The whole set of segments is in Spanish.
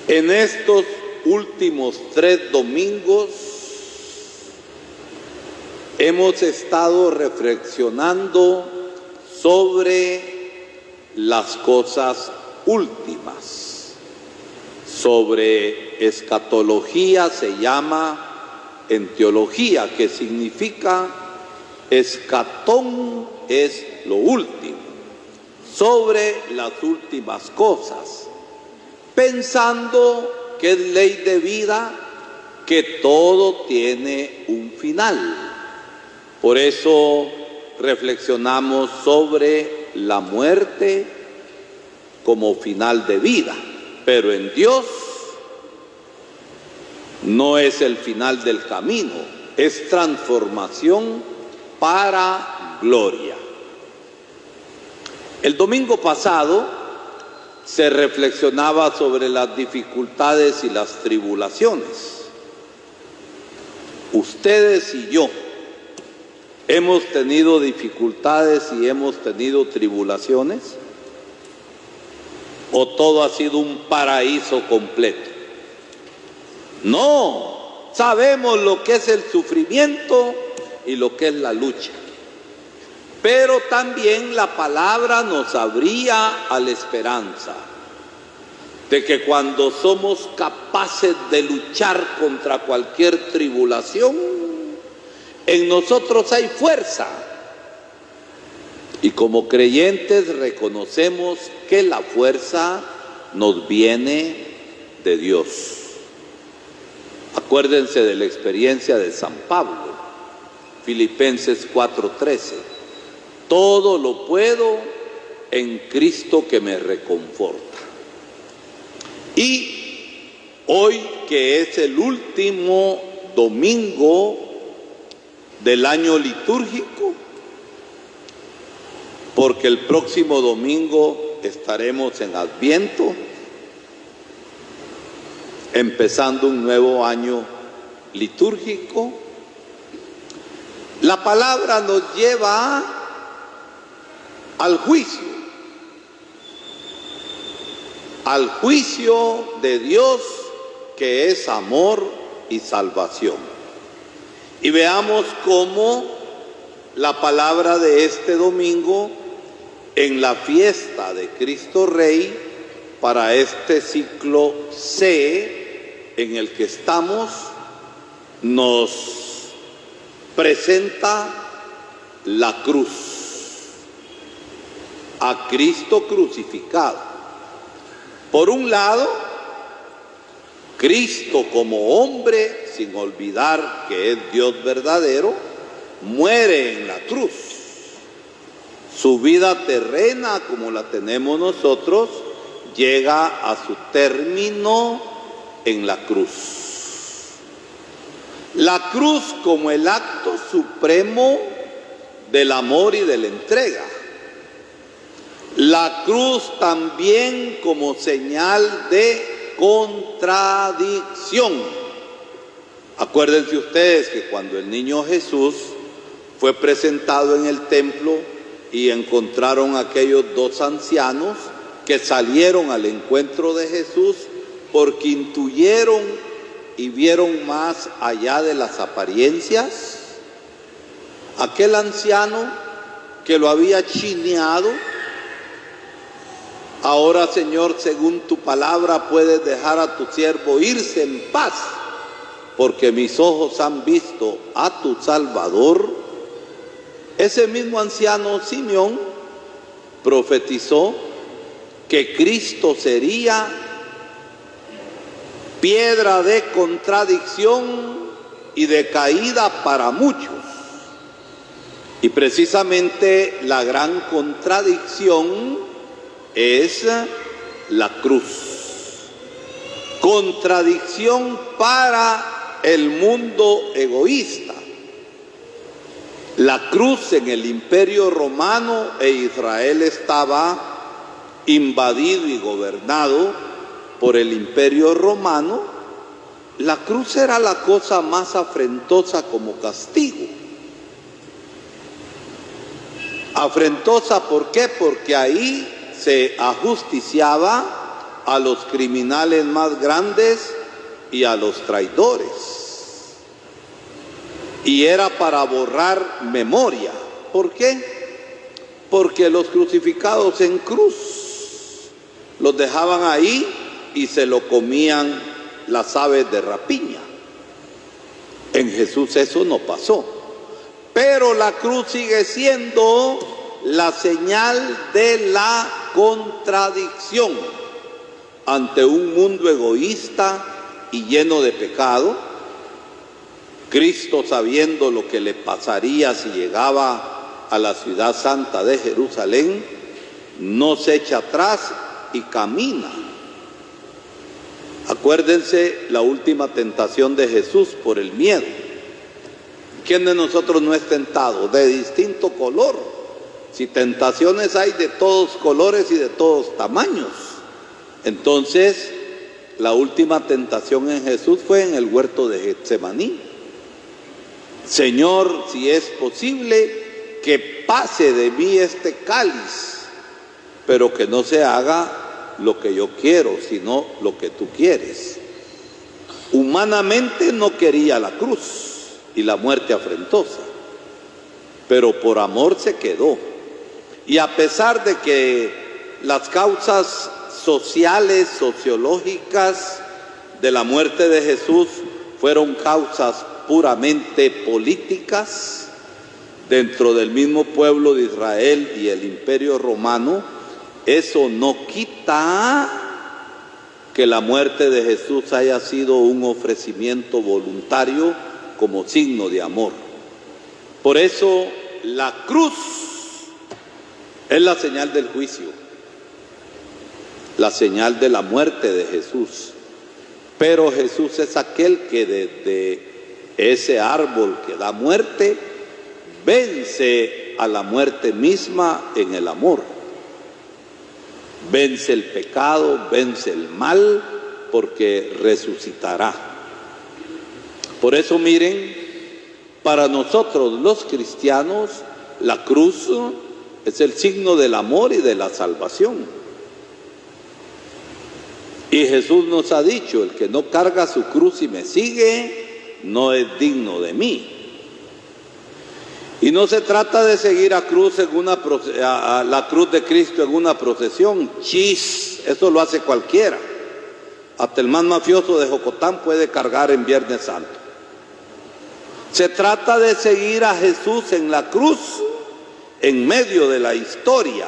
En estos últimos 3 domingos hemos estado reflexionando sobre las cosas últimas. Sobre escatología se llama en teología, que significa escatón es lo último, sobre las últimas cosas, pensando que es ley de vida, que todo tiene un final. Por eso reflexionamos sobre la muerte como final de vida, pero en Dios no es el final del camino, es transformación para gloria. El domingo pasado se reflexionaba sobre las dificultades y las tribulaciones. Ustedes y yo hemos tenido dificultades y hemos tenido tribulaciones, o todo ha sido un paraíso completo. No, sabemos lo que es el sufrimiento y lo que es la lucha. Pero también la palabra nos abría a la esperanza de que cuando somos capaces de luchar contra cualquier tribulación, en nosotros hay fuerza. Y como creyentes reconocemos que la fuerza nos viene de Dios. Acuérdense de la experiencia de San Pablo, Filipenses 4:13. Todo lo puedo en Cristo que me reconforta. Y hoy, que es el último domingo del año litúrgico, porque el próximo domingo estaremos en Adviento, empezando un nuevo año litúrgico, la palabra nos lleva al juicio de Dios, que es amor y salvación. Y veamos cómo la palabra de este domingo, en la fiesta de Cristo Rey, para este ciclo C en el que estamos, nos presenta la cruz, a Cristo crucificado. Por un lado, Cristo como hombre, sin olvidar que es Dios verdadero, muere en la cruz. Su vida terrena, como la tenemos nosotros, llega a su término en la cruz. La cruz como el acto supremo del amor y de la entrega. La cruz también como señal de contradicción. Acuérdense ustedes que cuando el niño Jesús fue presentado en el templo y encontraron a aquellos 2 ancianos que salieron al encuentro de Jesús porque intuyeron y vieron más allá de las apariencias, aquel anciano que lo había chineado: ahora, Señor, según tu palabra, puedes dejar a tu siervo irse en paz, porque mis ojos han visto a tu Salvador. Ese mismo anciano Simeón profetizó que Cristo sería piedra de contradicción y de caída para muchos. Y precisamente la gran contradicción es la cruz. Contradicción para el mundo egoísta. La cruz en el Imperio Romano, e Israel estaba invadido y gobernado por el Imperio Romano, la cruz era la cosa más afrentosa como castigo. Afrentosa, ¿por qué? Porque ahí se ajusticiaba a los criminales más grandes y a los traidores. Y era para borrar memoria. ¿Por qué? Porque los crucificados en cruz los dejaban ahí y se lo comían las aves de rapiña. En Jesús eso no pasó. Pero la cruz sigue siendo la señal de la contradicción ante un mundo egoísta y lleno de pecado. Cristo, sabiendo lo que le pasaría si llegaba a la ciudad santa de Jerusalén, no se echa atrás y camina. Acuérdense la última tentación de Jesús por el miedo. ¿Quién de nosotros no es tentado? De distinto color. Si tentaciones hay de todos colores y de todos tamaños. Entonces, la última tentación en Jesús fue en el huerto de Getsemaní. Señor, si es posible, que pase de mí este cáliz, pero que no se haga lo que yo quiero, sino lo que tú quieres. Humanamente no quería la cruz y la muerte afrentosa, pero por amor se quedó. Y a pesar de que las causas sociales, sociológicas de la muerte de Jesús fueron causas puramente políticas dentro del mismo pueblo de Israel y el Imperio Romano, eso no quita que la muerte de Jesús haya sido un ofrecimiento voluntario como signo de amor. Por eso la cruz es la señal del juicio, la señal de la muerte de Jesús. Pero Jesús es aquel que desde ese árbol que da muerte, vence a la muerte misma en el amor. Vence el pecado, vence el mal, porque resucitará. Por eso miren, para nosotros los cristianos, la cruz es el signo del amor y de la salvación. Y Jesús nos ha dicho, el que no carga su cruz y me sigue, no es digno de mí. Y no se trata de seguir a la cruz de Cristo en una procesión. Chis, eso lo hace cualquiera. Hasta el más mafioso de Jocotán puede cargar en Viernes Santo. Se trata de seguir a Jesús en la cruz, en medio de la historia.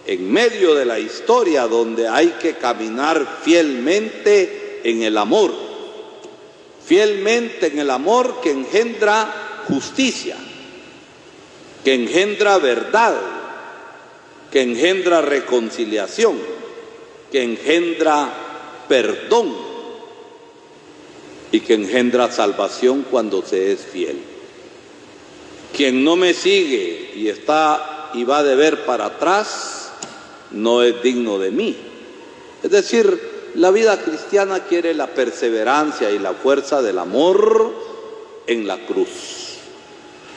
En medio de la historia donde hay que caminar fielmente en el amor. Fielmente en el amor que engendra justicia, que engendra verdad, que engendra reconciliación, que engendra perdón y que engendra salvación cuando se es fiel. Quien no me sigue y va de ver para atrás, no es digno de mí. Es decir, la vida cristiana quiere la perseverancia y la fuerza del amor en la cruz.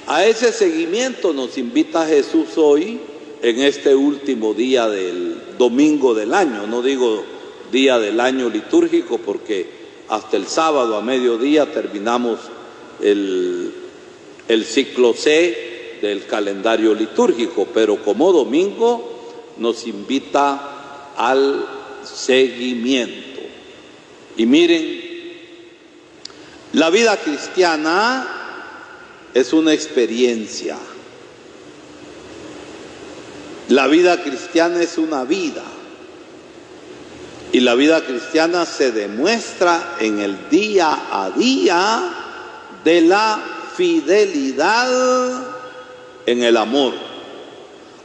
A ese seguimiento nos invita Jesús hoy, en este último día del domingo del año. No digo día del año litúrgico porque hasta el sábado a mediodía terminamos el ciclo C del calendario litúrgico, pero como domingo nos invita al seguimiento. Y miren, la vida cristiana es una experiencia. La vida cristiana es una vida. Y la vida cristiana se demuestra en el día a día de la fidelidad en el amor.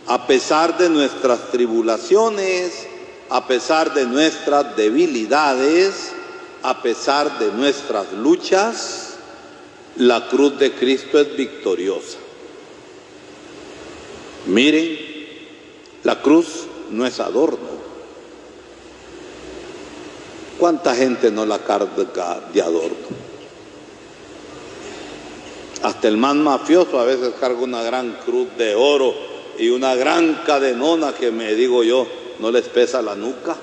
A pesar de nuestras tribulaciones, a pesar de nuestras debilidades, a pesar de nuestras luchas, la cruz de Cristo es victoriosa. Miren, la cruz no es adorno. ¿Cuánta gente no la carga de adorno? Hasta el más mafioso a veces carga una gran cruz de oro y una gran cadenona que me digo yo, ¿no les pesa la nuca?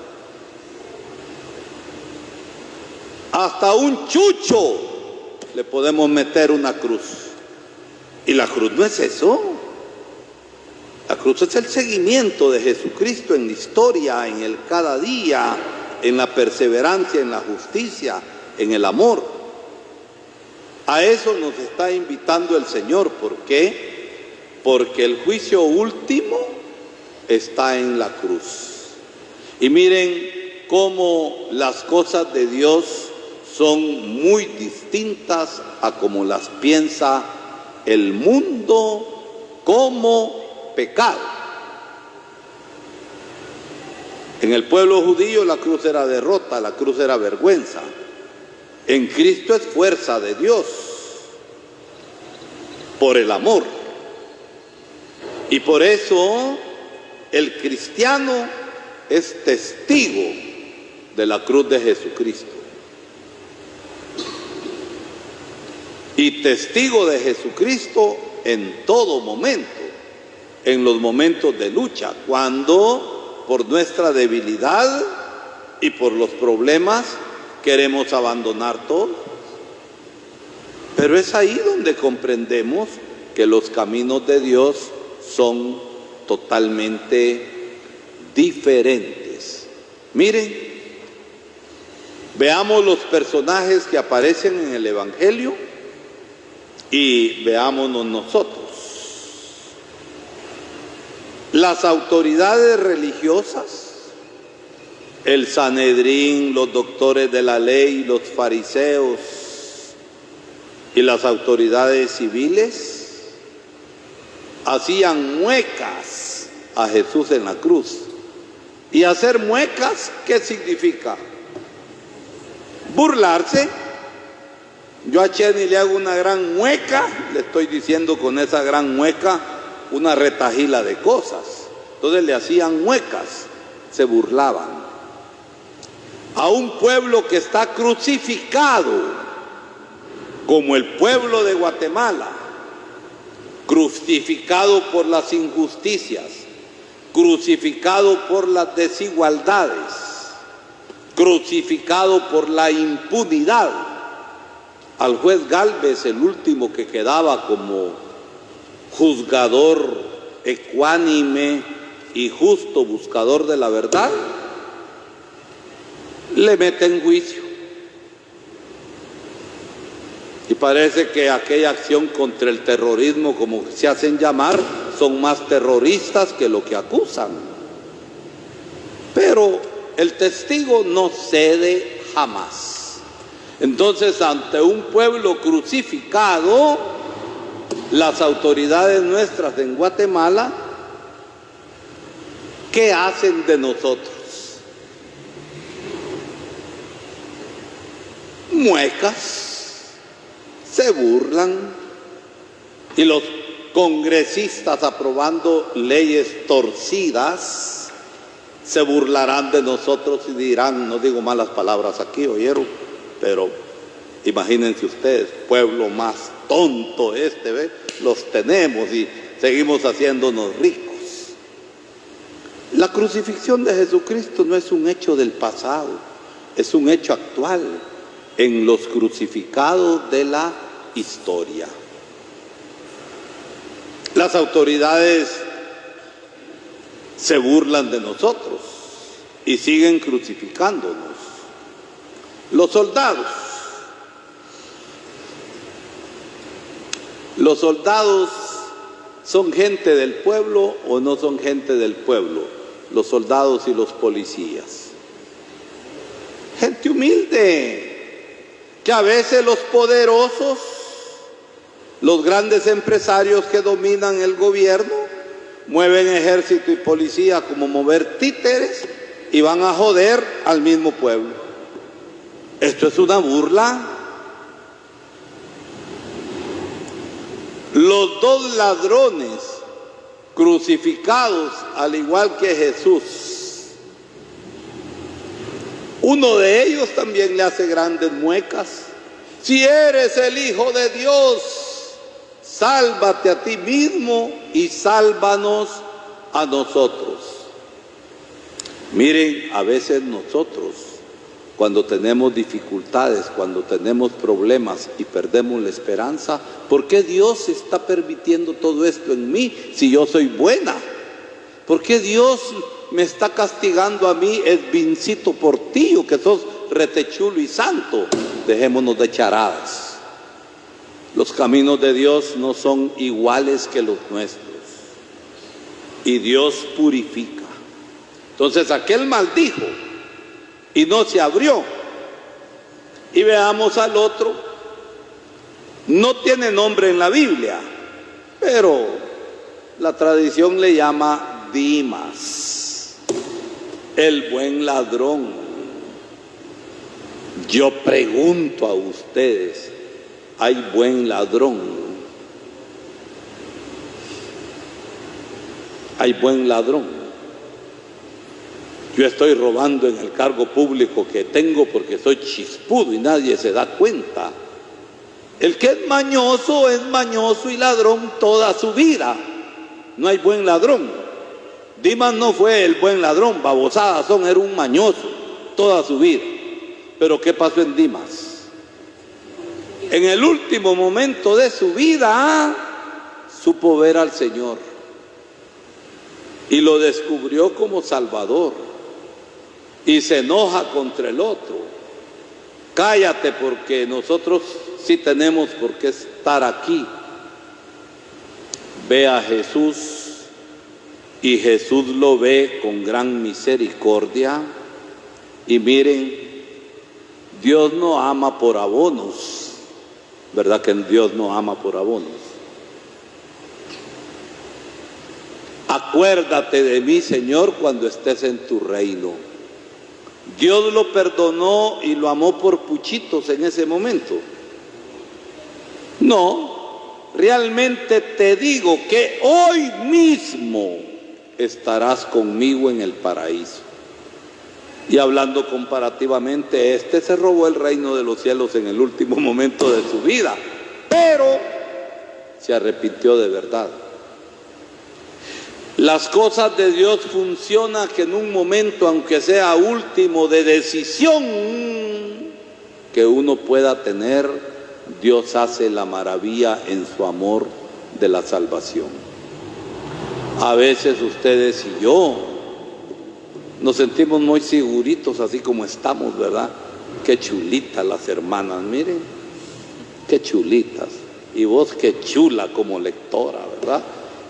Hasta un chucho le podemos meter una cruz. Y la cruz no es eso. La cruz es el seguimiento de Jesucristo en la historia, en el cada día, en la perseverancia, en la justicia, en el amor. A eso nos está invitando el Señor. ¿Por qué? Porque el juicio último está en la cruz. Y miren cómo las cosas de Dios son muy distintas a como las piensa el mundo como pecado. En el pueblo judío la cruz era derrota, la cruz era vergüenza. En Cristo es fuerza de Dios por el amor. Y por eso el cristiano es testigo de la cruz de Jesucristo. Y testigo de Jesucristo en todo momento, en los momentos de lucha, cuando por nuestra debilidad y por los problemas queremos abandonar todo. Pero es ahí donde comprendemos que los caminos de Dios son totalmente diferentes. Miren, veamos los personajes que aparecen en el Evangelio y veámonos nosotros. Las autoridades religiosas, el Sanedrín, los doctores de la ley, los fariseos y las autoridades civiles hacían muecas a Jesús en la cruz. Y hacer muecas, ¿qué significa? Burlarse. Yo a Cheni le hago una gran mueca, le estoy diciendo con esa gran mueca una retajila de cosas. Entonces le hacían muecas, se burlaban. A un pueblo que está crucificado, como el pueblo de Guatemala, crucificado por las injusticias, crucificado por las desigualdades, crucificado por la impunidad. Al juez Gálvez, el último que quedaba como juzgador ecuánime y justo buscador de la verdad, le meten juicio. Y parece que aquella acción contra el terrorismo, como se hacen llamar, son más terroristas que lo que acusan. Pero el testigo no cede jamás. Entonces, ante un pueblo crucificado, las autoridades nuestras en Guatemala, ¿qué hacen de nosotros? Muecas, se burlan, y los congresistas aprobando leyes torcidas se burlarán de nosotros y dirán, no digo malas palabras aquí, ¿oyeron? Pero imagínense ustedes, pueblo más tonto ¿ve? Los tenemos y seguimos haciéndonos ricos. La crucifixión de Jesucristo no es un hecho del pasado, es un hecho actual en los crucificados de la historia. Las autoridades se burlan de nosotros y siguen crucificándonos. Los soldados son gente del pueblo o no son gente del pueblo, los soldados y los policías. Gente humilde, que a veces los poderosos, los grandes empresarios que dominan el gobierno, mueven ejército y policía como mover títeres y van a joder al mismo pueblo. Esto es una burla. Los dos ladrones crucificados al igual que Jesús, uno de ellos también le hace grandes muecas. Si eres el Hijo de Dios, sálvate a ti mismo y sálvanos a nosotros. Miren, a veces nosotros cuando tenemos dificultades, cuando tenemos problemas y perdemos la esperanza, ¿por qué Dios está permitiendo todo esto en mí si yo soy buena? ¿Por qué Dios me está castigando a mí, Edvincito Portillo, que sos retechulo y santo? Dejémonos de charadas. Los caminos de Dios no son iguales que los nuestros. Y Dios purifica. Entonces aquel maldijo y no se abrió. Y veamos al otro. No tiene nombre en la Biblia, pero la tradición le llama Dimas, el buen ladrón. Yo pregunto a ustedes, ¿hay buen ladrón? ¿Hay buen ladrón? Yo estoy robando en el cargo público que tengo porque soy chispudo y nadie se da cuenta. El que es mañoso y ladrón toda su vida. No hay buen ladrón. Dimas no fue el buen ladrón, babosadas son, era un mañoso toda su vida. Pero ¿qué pasó en Dimas? En el último momento de su vida, supo ver al Señor y lo descubrió como Salvador y se enoja contra el otro. Cállate, porque nosotros sí tenemos por qué estar aquí. Ve a Jesús y Jesús lo ve con gran misericordia. Y miren, Dios no ama por abonos, ¿verdad que Dios no ama por abonos? Acuérdate de mí, Señor, cuando estés en tu reino. Dios lo perdonó y lo amó por puchitos en ese momento. No, realmente te digo que hoy mismo estarás conmigo en el paraíso. Y hablando comparativamente, este se robó el reino de los cielos en el último momento de su vida, pero se arrepintió de verdad. Las cosas de Dios funcionan que en un momento, aunque sea último de decisión que uno pueda tener, Dios hace la maravilla en su amor de la salvación. A veces ustedes y yo nos sentimos muy seguritos así como estamos, ¿verdad? Qué chulitas las hermanas, miren, qué chulitas. Y vos qué chula como lectora, ¿verdad?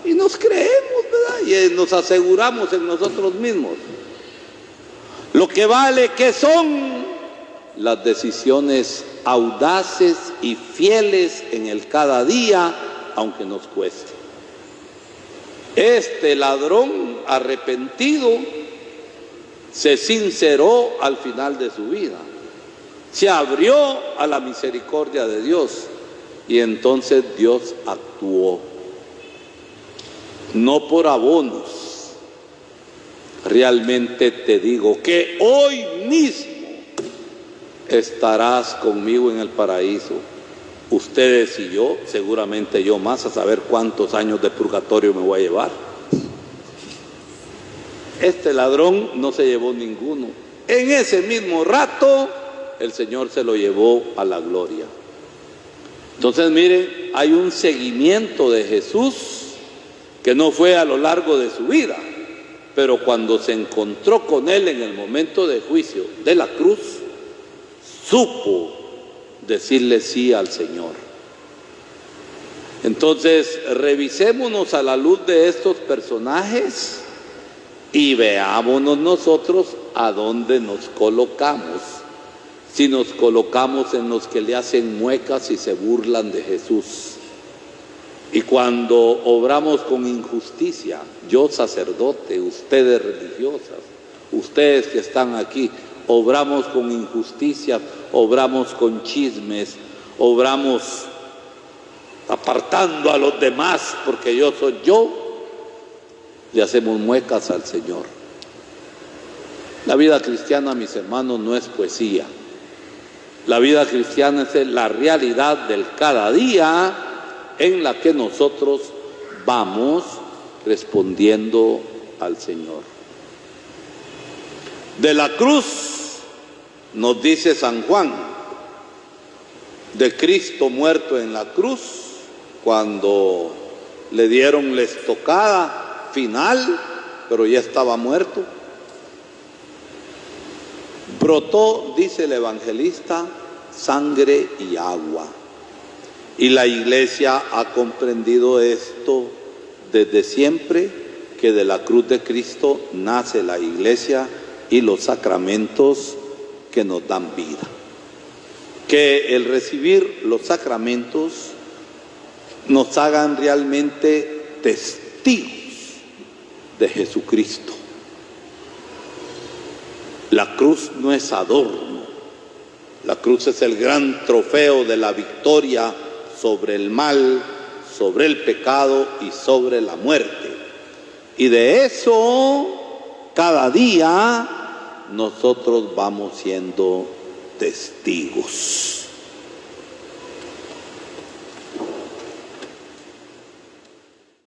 Y nos creemos, ¿verdad? Y nos aseguramos en nosotros mismos. Lo que vale que son las decisiones audaces y fieles en el cada día, aunque nos cueste. Este ladrón arrepentido se sinceró al final de su vida, se abrió a la misericordia de Dios y entonces Dios actuó. No por abonos. Realmente te digo que hoy mismo estarás conmigo en el paraíso. Ustedes y yo, seguramente yo más, a saber cuántos años de purgatorio me voy a llevar. Este ladrón no se llevó ninguno. En ese mismo rato, el Señor se lo llevó a la gloria. Entonces, miren, hay un seguimiento de Jesús que no fue a lo largo de su vida, pero cuando se encontró con él en el momento de juicio de la cruz, supo decirle sí al Señor. Entonces, revisémonos a la luz de estos personajes y veámonos nosotros a dónde nos colocamos. Si nos colocamos en los que le hacen muecas y se burlan de Jesús. Y cuando obramos con injusticia, yo sacerdote, ustedes religiosas, ustedes que están aquí, obramos con injusticia, obramos con chismes, obramos apartando a los demás porque yo soy yo, le hacemos muecas al Señor. La vida cristiana, mis hermanos, no es poesía. La vida cristiana es la realidad del cada día en la que nosotros vamos respondiendo al Señor. De la cruz Nos dice San Juan, de Cristo muerto en la cruz, cuando le dieron la estocada final, pero ya estaba muerto. Brotó, dice el evangelista, sangre y agua. Y la iglesia ha comprendido esto desde siempre, que de la cruz de Cristo nace la iglesia y los sacramentos que nos dan vida. Que el recibir los sacramentos nos hagan realmente testigos de Jesucristo. La cruz no es adorno, la cruz es el gran trofeo de la victoria sobre el mal, sobre el pecado y sobre la muerte. Y de eso, cada día, nosotros vamos siendo testigos.